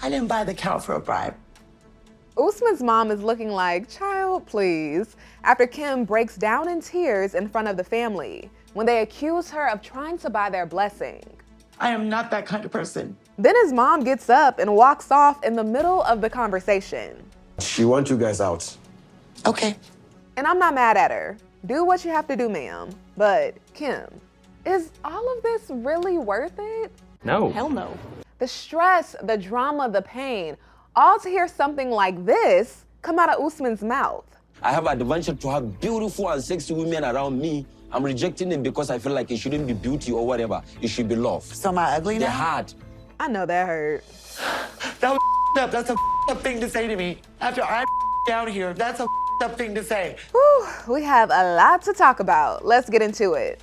I didn't buy the cow for a bribe. Usman's mom is looking like, child, please, after Kim breaks down in tears in front of the family when they accuse her of trying to buy their blessing. I am not that kind of person. Then his mom gets up and walks off in the middle of the conversation. She wants you guys out. Okay. And I'm not mad at her. Do what you have to do, ma'am. But Kim, is all of this really worth it? No. Hell no. The stress, the drama, the pain, all to hear something like this come out of Usman's mouth. I have adventure to have beautiful and sexy women around me. I'm rejecting them because I feel like it shouldn't be beauty or whatever. It should be love. So am I ugly now? They're hard. I know that hurt. That was up. That's a up thing to say to me. After I'm down here, that's a up thing to say. Whew, we have a lot to talk about. Let's get into it.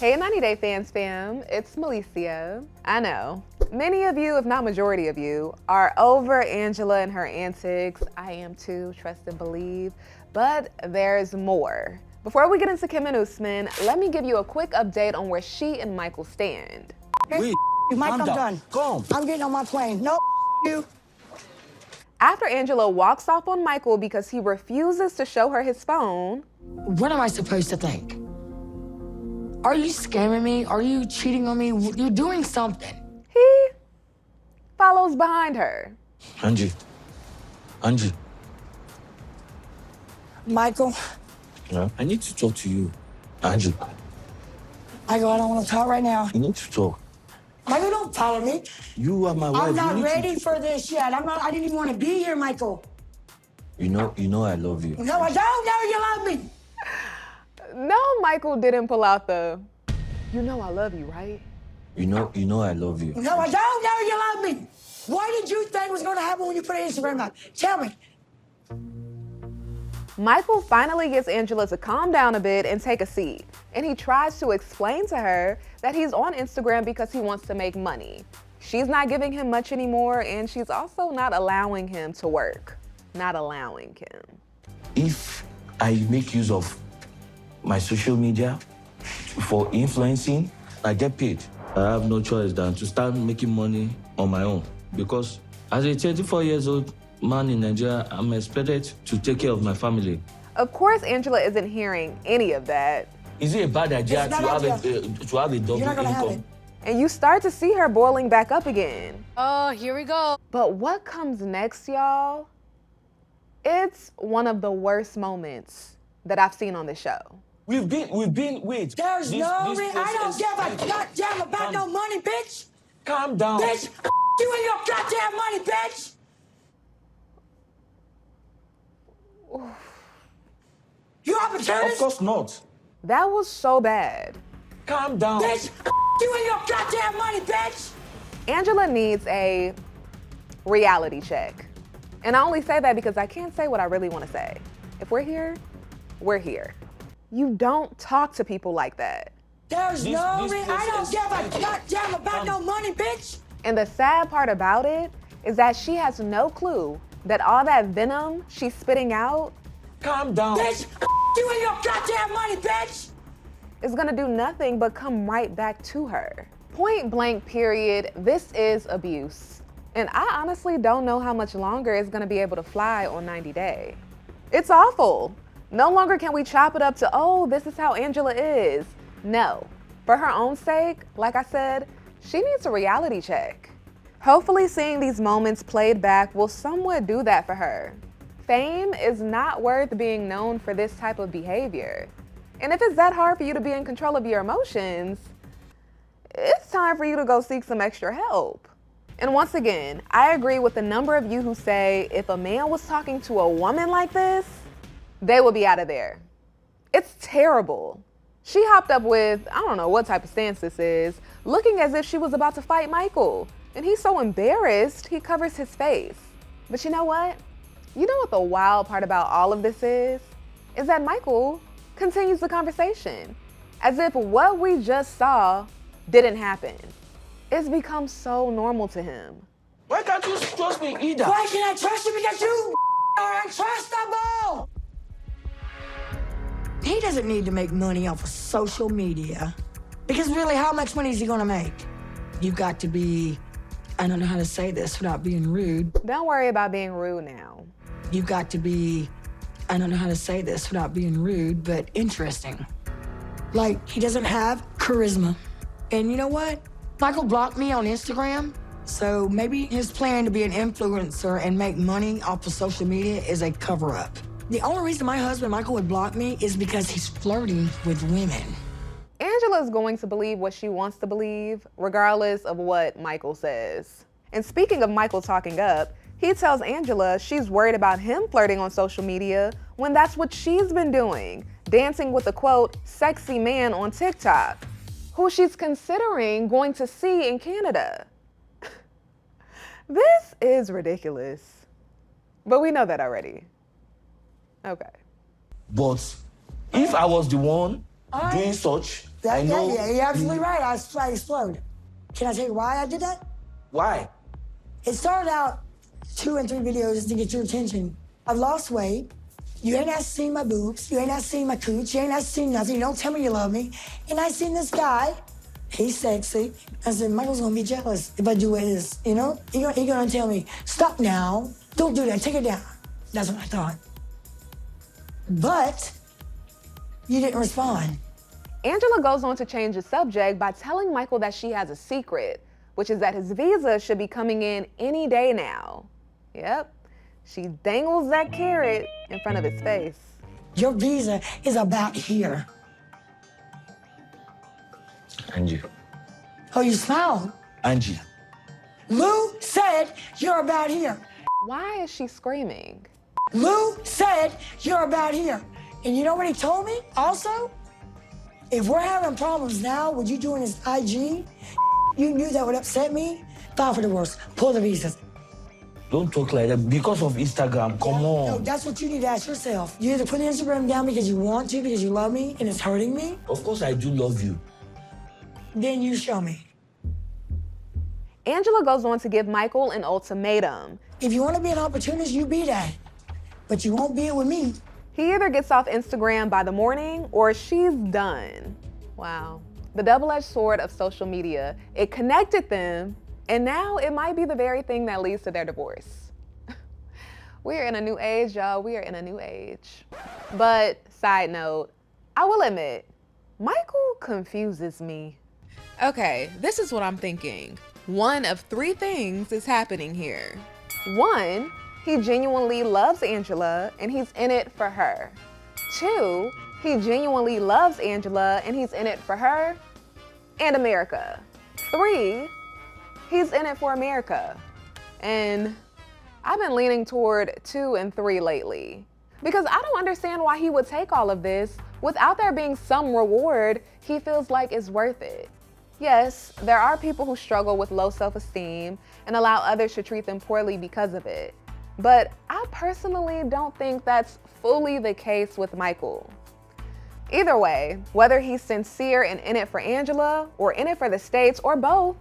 Hey 90 Day Fans fam, it's Malicia. I know, many of you, if not majority of you, are over Angela and her antics. I am too, trust and believe, but there's more. Before we get into Kim and Usman, let me give you a quick update on where she and Michael stand. Wait, Mike, calm I'm down. done. Come. I'm getting on my plane. No, you. After Angela walks off on Michael because he refuses to show her his phone, What am I supposed to think? Are you scamming me? Are you cheating on me? You're doing something. he follows behind her. Angie. Michael, Yeah? I need to talk to you. Angie, Michael, I don't want to talk right now. you need to talk. Michael, don't follow me. You are my wife. I'm not You need ready for this yet. I didn't even want to be here, Michael. You know I love you. No, I don't know you love me. No, Michael didn't pull out the, you know I love you, right? You know I love you. No, I don't know you love me. What did you think was going to happen when you put an Instagram up? Tell me. Michael finally gets Angela to calm down a bit and take a seat. And he tries to explain to her that he's on Instagram because he wants to make money. She's not giving him much anymore, and she's also not allowing him to work. Not allowing him. If I make use of my social media for influencing, I get paid. I have no choice than to start making money on my own because as a 24 years old man in Nigeria, I'm expected to take care of my family. Of course, Angela isn't hearing any of that. Is it a bad idea It's to not have idea. to have a double You're not going to have it. income? And you start to see her boiling back up again. Oh, here we go. But what comes next, y'all? It's one of the worst moments that I've seen on the show. We've been, wait. There's no reason. I don't give a goddamn about no money, bitch. Calm down. Bitch, you and your goddamn money, bitch. You opportunist. Of course not. That was so bad. Calm down. Bitch, you and your goddamn money, bitch. Angela needs a reality check. And I only say that because I can't say what I really want to say. If we're here, we're here. You don't talk to people like that. There's no reason. I don't give a goddamn about no money, bitch. And the sad part about it is that she has no clue that all that venom she's spitting out Calm down. Bitch, you and your goddamn money, bitch. is gonna do nothing but come right back to her. Point blank period, this is abuse. And I honestly don't know how much longer it's gonna be able to fly on 90 Day. It's awful. No longer can we chop it up to, oh, this is how Angela is. No, for her own sake, like I said, she needs a reality check. Hopefully seeing these moments played back will somewhat do that for her. Fame is not worth being known for this type of behavior. And if it's that hard for you to be in control of your emotions, it's time for you to go seek some extra help. And once again, I agree with the number of you who say if a man was talking to a woman like this, they would be out of there. It's terrible. She hopped up with, I don't know what type of stance this is, looking as if she was about to fight Michael. And he's so embarrassed, he covers his face. But you know what? You know what the wild part about all of this is? Is that Michael continues the conversation as if what we just saw didn't happen. It's become so normal to him. Why can't you trust me either? Why can't I trust you? Because you are untrustable. He doesn't need to make money off of social media. Because really, how much money is he gonna make? You've got to be, I don't know how to say this without being rude. Don't worry about being rude now. You've got to be, I don't know how to say this without being rude, but interesting. Like, he doesn't have charisma. And you know what? Michael blocked me on Instagram, so maybe his plan to be an influencer and make money off of social media is a cover-up. The only reason my husband, Michael, would block me is because he's flirting with women. Angela's going to believe what she wants to believe, regardless of what Michael says. And speaking of Michael talking up, he tells Angela she's worried about him flirting on social media when that's what she's been doing, dancing with a quote, sexy man on TikTok, who she's considering going to see in Canada. This is ridiculous. But we know that already. Okay. But if I was the one doing such, I know. Yeah, you're absolutely right. I explode. Can I tell you why I did that? Why? It started out 2 and 3 videos to get your attention. I've lost weight. You ain't asked to see my boobs. You ain't asked to see my cooch. You ain't asked to see nothing. You don't tell me you love me. And I seen this guy. He's sexy. I said, Michael's gonna be jealous if I do what it is, you know? He gonna tell me, stop now. Don't do that. Take it down. That's what I thought. But you didn't respond. Angela goes on to change the subject by telling Michael that she has a secret, which is that his visa should be coming in any day now. Yep, she dangles that carrot in front of his face. Your visa is about here. Angie. Oh, you smiled. Angie. Lou said you're about here. Why is she screaming? Lou said you're about here. And you know what he told me also? If we're having problems now with you doing this IG, you knew that would upset me. File for divorce. Pull the visas. Don't talk like that because of Instagram. Come on. No, that's what you need to ask yourself. You either put Instagram down because you want to, because you love me, and it's hurting me. Of course I do love you. Then you show me. Angela goes on to give Michael an ultimatum. If you want to be an opportunist, you be that. But you won't be it with me. He either gets off Instagram by the morning or she's done. Wow. The double-edged sword of social media. It connected them, and now it might be the very thing that leads to their divorce. We are in a new age, y'all. We are in a new age. But side note, I will admit, Michael confuses me. Okay, this is what I'm thinking. One of 3 things is happening here. 1, he genuinely loves Angela and he's in it for her. 2, he genuinely loves Angela and he's in it for her and America. 3, he's in it for America. And I've been leaning toward 2 and 3 lately because I don't understand why he would take all of this without there being some reward he feels like is worth it. Yes, there are people who struggle with low self-esteem and allow others to treat them poorly because of it. But I personally don't think that's fully the case with Michael. Either way, whether he's sincere and in it for Angela or in it for the States or both,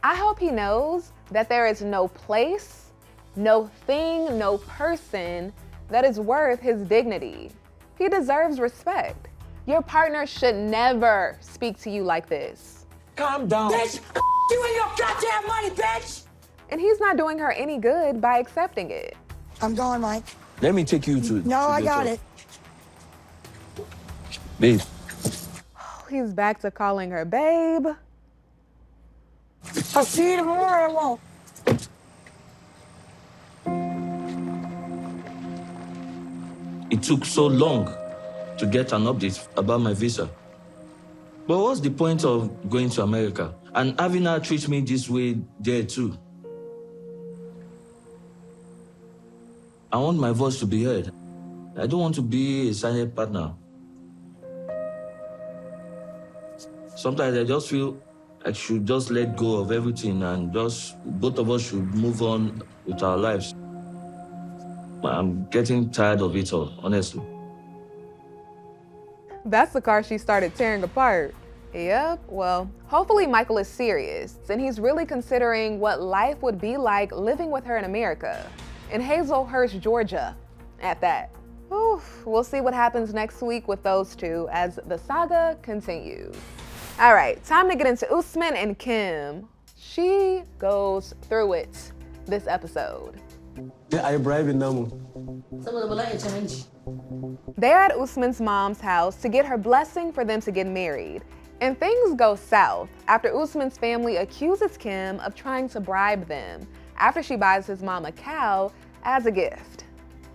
I hope he knows that there is no place, no thing, no person that is worth his dignity. He deserves respect. Your partner should never speak to you like this. Calm down. Bitch, you and your goddamn money, bitch! And he's not doing her any good by accepting it. I'm going, Mike. Let me take you to. No, I the got top. it. Babe. He's back to calling her babe. I'll see you tomorrow, I won't. It took so long to get an update about my visa. But what's the point of going to America and having her treat me this way there too? I want my voice to be heard. I don't want to be a silent partner. Sometimes I just feel I should just let go of everything and just both of us should move on with our lives. I'm getting tired of it all, honestly. That's the car she started tearing apart. Yep, well, hopefully Michael is serious and he's really considering what life would be like living with her in America, in Hazelhurst, Georgia, at that. Oof, we'll see what happens next week with those two as the saga continues. All right, time to get into Usman and Kim. She goes through it this episode. I bribing them. They're at Usman's mom's house to get her blessing for them to get married. And things go south after Usman's family accuses Kim of trying to bribe them after she buys his mom a cow as a gift.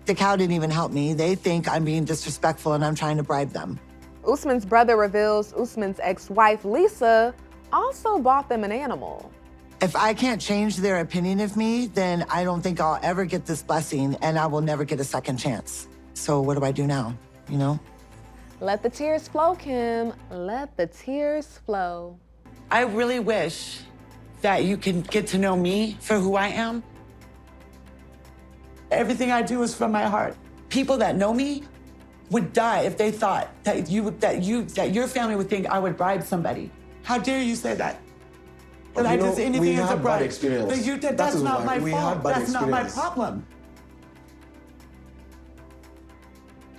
The cow didn't even help me. They think I'm being disrespectful and I'm trying to bribe them. Usman's brother reveals Usman's ex-wife, Lisa, also bought them an animal. If I can't change their opinion of me, then I don't think I'll ever get this blessing and I will never get a second chance. So what do I do now, you know? Let the tears flow, Kim. Let the tears flow. I really wish that you can get to know me for who I am. Everything I do is from my heart. People that know me would die if they thought that your family would think I would bribe somebody. How dare you say that? That I did anything as a bribe. But that's not my fault. That's not my problem.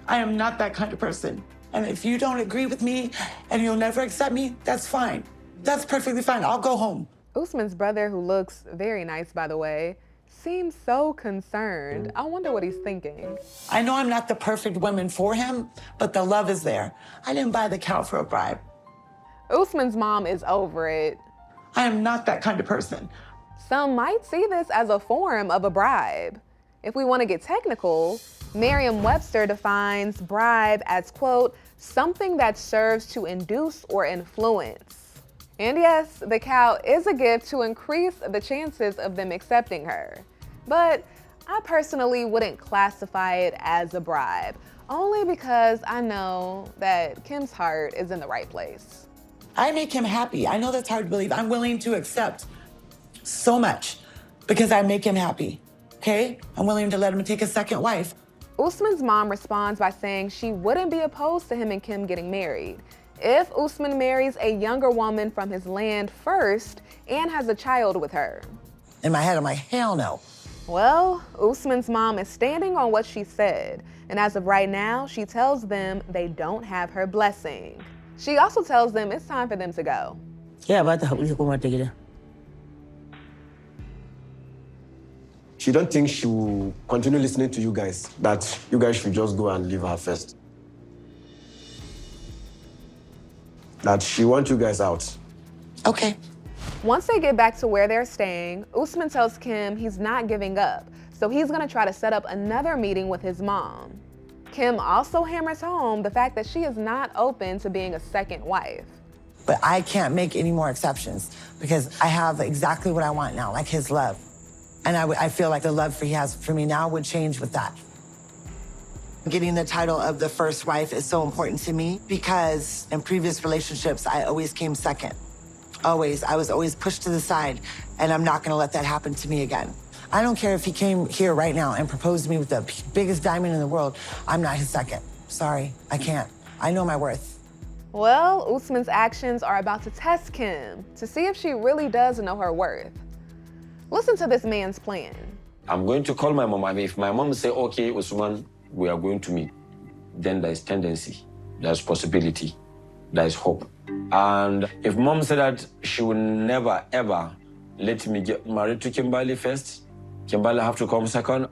I am not that kind of person. And if you don't agree with me and you'll never accept me, that's fine. That's perfectly fine. I'll go home. Usman's brother, who looks very nice, by the way, seems so concerned. I wonder what he's thinking. I know I'm not the perfect woman for him, but the love is there. I didn't buy the cow for a bribe. Usman's mom is over it. I am not that kind of person. Some might see this as a form of a bribe. If we want to get technical, Merriam-Webster defines bribe as, quote, something that serves to induce or influence. And yes, the cow is a gift to increase the chances of them accepting her. But I personally wouldn't classify it as a bribe, only because I know that Kim's heart is in the right place. I make him happy. I know that's hard to believe. I'm willing to accept so much because I make him happy, okay? I'm willing to let him take a second wife. Usman's mom responds by saying she wouldn't be opposed to him and Kim getting married if Usman marries a younger woman from his land first and has a child with her. In my head, I'm like, hell no. Well, Usman's mom is standing on what she said, and as of right now, she tells them they don't have her blessing. She also tells them it's time for them to go. Yeah, but the She don't think she will continue listening to you guys, that you guys should just go and leave her first. That she wants you guys out. Okay. Once they get back to where they're staying, Usman tells Kim he's not giving up, so he's gonna try to set up another meeting with his mom. Kim also hammers home the fact that she is not open to being a second wife. But I can't make any more exceptions because I have exactly what I want now, like his love. And I feel like the love he has for me now would change with that. Getting the title of the first wife is so important to me because in previous relationships, I always came second. Always. I was always pushed to the side, and I'm not gonna let that happen to me again. I don't care if he came here right now and proposed to me with the biggest diamond in the world. I'm not his second. Sorry, I can't. I know my worth. Well, Usman's actions are about to test Kim to see if she really does know her worth. Listen to this man's plan. I'm going to call my mom. I mean, if my mom say, okay, Usman, we are going to meet, then there's tendency, there's possibility, there's hope. And if mom said that she will never, ever let me get married to Kimberly first, Kimberly have to come second,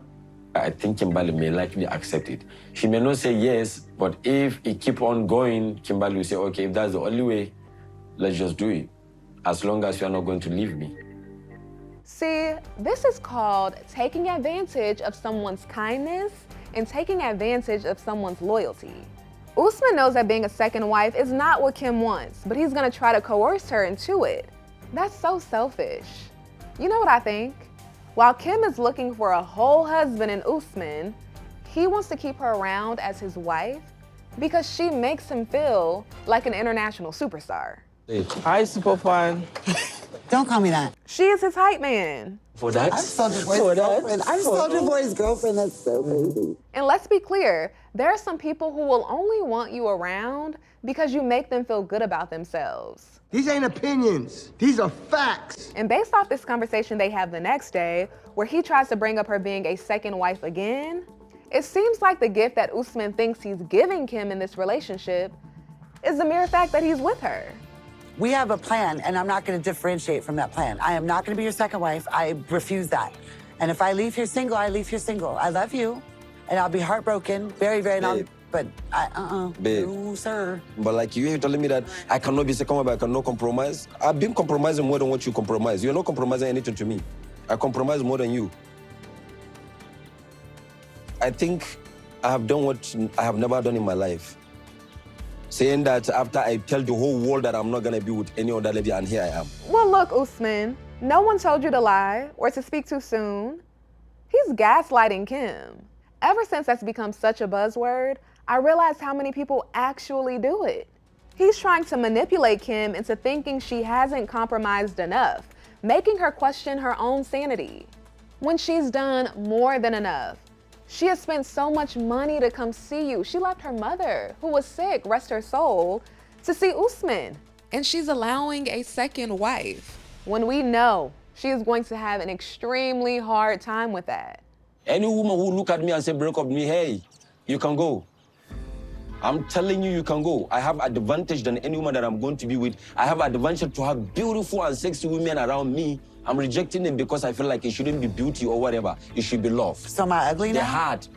I think Kimberly may likely accept it. She may not say yes, but if it keep on going, Kimberly will say, okay, if that's the only way, let's just do it, as long as you are not going to leave me. See, this is called taking advantage of someone's kindness and taking advantage of someone's loyalty. Usman knows that being a second wife is not what Kim wants, but he's gonna try to coerce her into it. That's so selfish. You know what I think? While Kim is looking for a whole husband in Usman, he wants to keep her around as his wife because she makes him feel like an international superstar. Hi, Superfan. Don't call me that. She is his hype man. For that? I'm Soulja Boy's girlfriend. I'm Soulja Boy's girlfriend. That's so crazy. And let's be clear, there are some people who will only want you around because you make them feel good about themselves. These ain't opinions. These are facts. And based off this conversation they have the next day, where he tries to bring up her being a second wife again, it seems like the gift that Usman thinks he's giving Kim in this relationship is the mere fact that he's with her. We have a plan, and I'm not going to differentiate from that plan. I am not going to be your second wife. I refuse that. And if I leave here single, I leave here single. I love you, and I'll be heartbroken, very, very long. But Babe. no, sir. But like you're telling me that I cannot be second wife, I cannot compromise. I've been compromising more than what you compromise. You're not compromising anything to me. I compromise more than you. I think I have done what I have never done in my life. Saying that after I tell the whole world that I'm not gonna be with any other lady, and here I am. Well, look, Usman, no one told you to lie or to speak too soon. He's gaslighting Kim. Ever since that's become such a buzzword, I realized how many people actually do it. He's trying to manipulate Kim into thinking she hasn't compromised enough, making her question her own sanity, when she's done more than enough. She has spent so much money to come see you. She left her mother, who was sick, rest her soul, to see Usman. And she's allowing a second wife, when we know she is going to have an extremely hard time with that. Any woman who look at me and say break up with me, hey, you can go. I'm telling you, you can go. I have advantage than any woman that I'm going to be with. I have advantage to have beautiful and sexy women around me. I'm rejecting them because I feel like it shouldn't be beauty or whatever. It should be love. So am I ugly now? They're hard.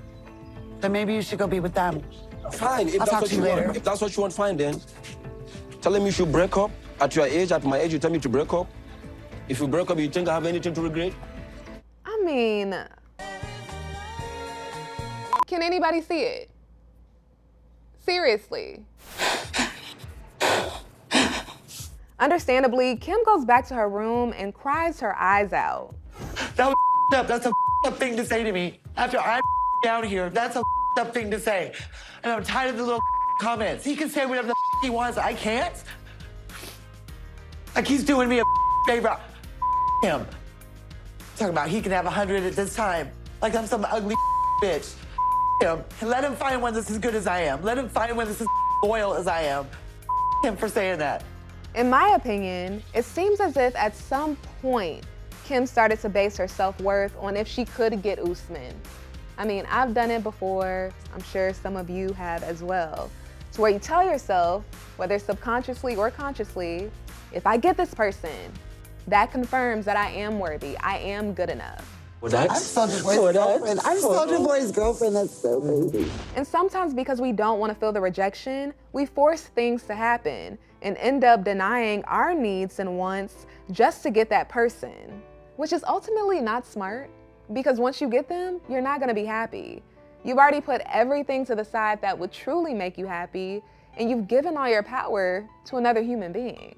Then maybe you should go be with them. Fine, if I'll that's talk what to you you later. want. If that's what you want, fine then. Telling me you should break up. At your age, at my age, you tell me to break up. If you break up, you think I have anything to regret? I mean, can anybody see it? Seriously. Understandably, Kim goes back to her room and cries her eyes out. That was up. That's a up thing to say to me. After I'm down here, that's a up thing to say. And I'm tired of the little comments. He can say whatever the he wants. I can't. Like he's doing me a favor. Him. Talking about he can have 100 at this time. Like I'm some ugly bitch. Him. And let him find one that's as good as I am. Let him find one that's as loyal as I am. Him for saying that. In my opinion, it seems as if at some point, Kim started to base her self-worth on if she could get Usman. I mean, I've done it before. I'm sure some of you have as well. To where you tell yourself, whether subconsciously or consciously, if I get this person, that confirms that I am worthy, I am good enough. I'm Soulja Boy's girlfriend. I'm Soulja Boy's girlfriend. That's so crazy. And sometimes because we don't want to feel the rejection, we force things to happen and end up denying our needs and wants just to get that person, which is ultimately not smart, because once you get them, you're not going to be happy. You've already put everything to the side that would truly make you happy, and you've given all your power to another human being.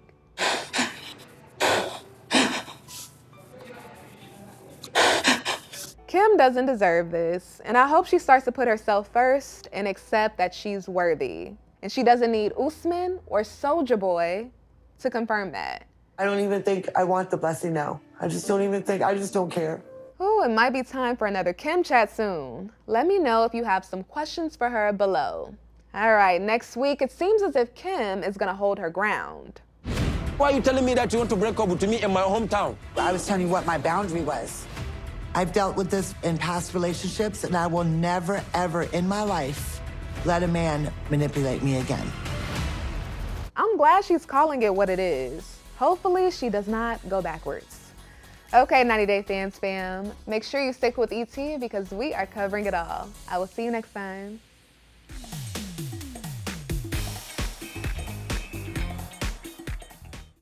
Kim doesn't deserve this, and I hope she starts to put herself first and accept that she's worthy. And she doesn't need Usman or Soulja Boy to confirm that. I don't even think I want the blessing now. I just don't care. Ooh, it might be time for another Kim chat soon. Let me know if you have some questions for her below. All right, next week, it seems as if Kim is gonna hold her ground. Why are you telling me that you want to break up with me in my hometown? I was telling you what my boundary was. I've dealt with this in past relationships, and I will never, ever in my life let a man manipulate me again. I'm glad she's calling it what it is. Hopefully, she does not go backwards. Okay, 90 Day Fans fam, make sure you stick with ET because we are covering it all. I will see you next time.